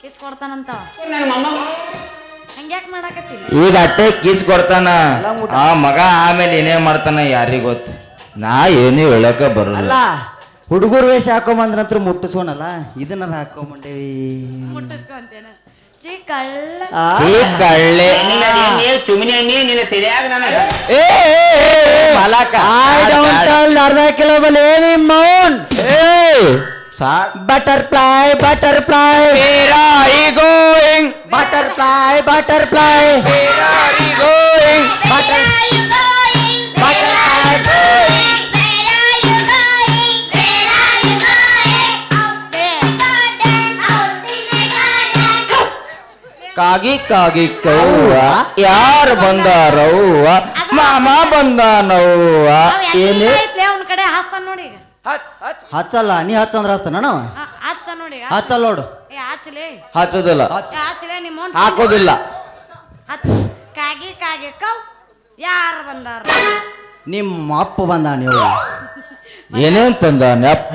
Kiss ಕೊಡ್ತಾನಂತ ನನ್ನ ಮೊಮ್ಮಗ ಹಂಗ್ಯಾಕ್ ಮಾಡಾಕತ್ತೀನಿ ಈಗ ಅಟ್ಟೆ ಕೀಸ್ ಕೊಡ್ತಾನ ಆ ಮಗ ಆಮೇಲೆ ಏನೇ ಮಾಡ್ತಾನ ಯಾರಿಗ ಗೊತ್ತು ನಾ ಏನು ಹೇಳಕ ಬರಲ್ಲ ಅಲ್ಲ ಹುಡುಗರು ವೇಷ ಹಾಕೊಂಬಂದ್ರ ನಂತರ ಮುಟ್ಟಿಸೋಣಲ್ಲ ಇದನ್ನ ಹಾಕೊಂಬಂಡೇವಿ ಮುಟ್ಟಿಸ್ಕೊಂತೇನ ಚೀ ಕಳ್ಳ ಚೀ ಕಳ್ಳೆ ಚುಮಿನಿ ಎಣ್ಣಿ ನಿನ್ನ ತೆರೆಯಾಗ ನನಗ ಏ ಮಲಕ ಅರ್ಧ ಕಿಲೋ ಬಲೆ ಮೌನ್ ಸಾಕ್ butterfly butterfly Where are you going? Butterfly butterfly Where are you going? ಕಾಗಿ ಕಾಗಿ ಕವ್ವ ಯಾರು ಬಂದಾರವ್ವ ಮಾಮ ಬಂದಾನವ್ವ ಏನೇ ಅವನ ಕಡೆ ಹಾಸ್ತಾನ ನೋಡಿ ಈಗ ಹಚ್ಚಲ್ಲ ನೀ ಹಚ್ಚಂದ್ರ ಹಚ್ತಾನ ನಾವು ಹಾಚ್ತಾನ ನೋಡಿ ಈಗ. ಹಚ್ಚಲ್ಲ ನೋಡು ಏ ಹಾಚ್ಲೆ ಹಚ್ಚೋದಿಲ್ಲ ಹಾಚ್ಲೆ ನಿಮ್ಮ ಹಾಕೋದಿಲ್ಲ ಹಚ್ ಕಾಗಿ ಕಾಗಿ ಕವ್ ಯಾರು ಬಂದಾರ ನಿಮ್ಮ ಅಪ್ಪ ಬಂದ ನೀವು ಏನೇನ್ ತಂದ ನೆಪ್ಪ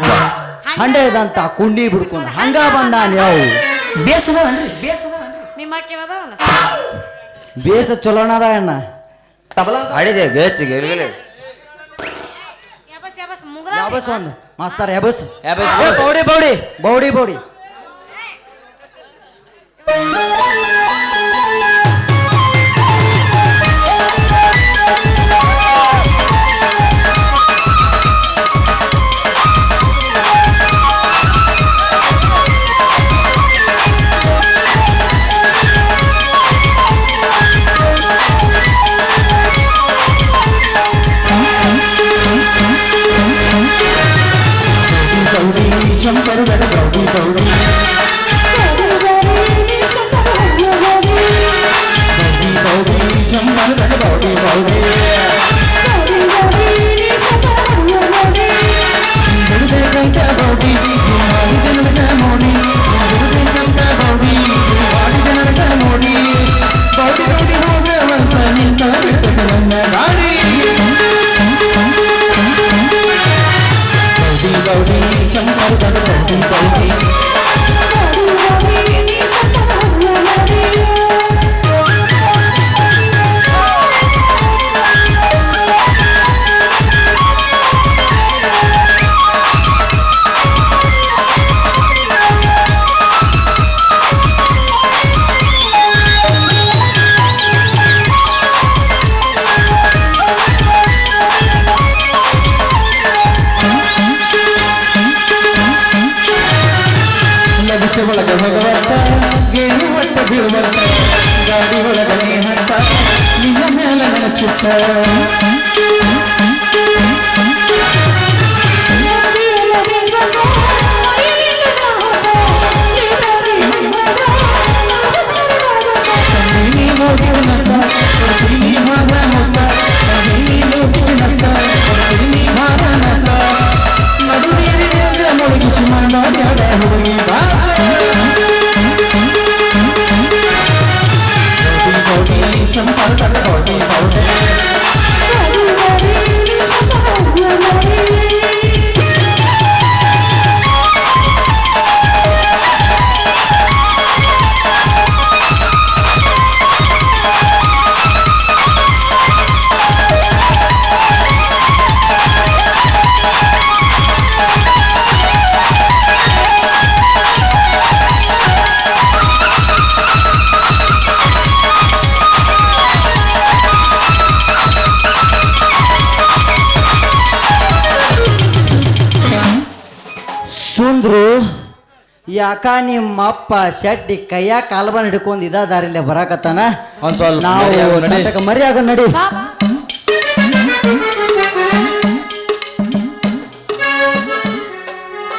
ಹಂಡೆದಂತ ಕುಂಡಿ ಬಿಡ್ಕೊಂಡು ಹಂಗ ಬಂದ ನೀವು ಬೇಸದವನ್ರಿ ನಿಮ್ಮ ಅಕ್ಕಿ ಅದಾವಲ್ಲ ಬೇಸ ಚಲೋಣದ ಅಣ್ಣ ಹಾಡಿದೆ ಬೇಚಿಗೆ ಯಬಸ್ ಯಬಸ್ ಯಾಬಸ್ ಒಂದು ಮಾಸ್ತಾರ ಯಾಬಸ್ ಯಾಬಸ್. ಬೌಡಿ ಬೌಡಿ ಬೌಡಿ ಬೌಡಿ ಗಾಡಿ ಒಳಗಡೆ ಹಂತ ನಿನ್ನ ಮೇಲೆ ನನ್ನ ಚುಟ್ಟ ಮುಳುಗಿಸಿ ಮಾಡ ಹುಡುಗಿ ಸುಂದ್ರು ಯಾಕ ನಿಮ್ಮ ಅಪ್ಪ ಶೆಟ್ಟಿ ಕೈಯ ಕಾಲ್ಬನ್ ಹಿಡ್ಕೊಂಡ್ ಇದ ದಾರಿಲೆ ಬರಾಕತ್ತಾನ ಒಂದ್ ಸ್ವಲ್ಪ ನಾವು ನಡಿ, ನಡಿ. ನಾಟಕ ಮರ್ಯಾಗ ನಡಿ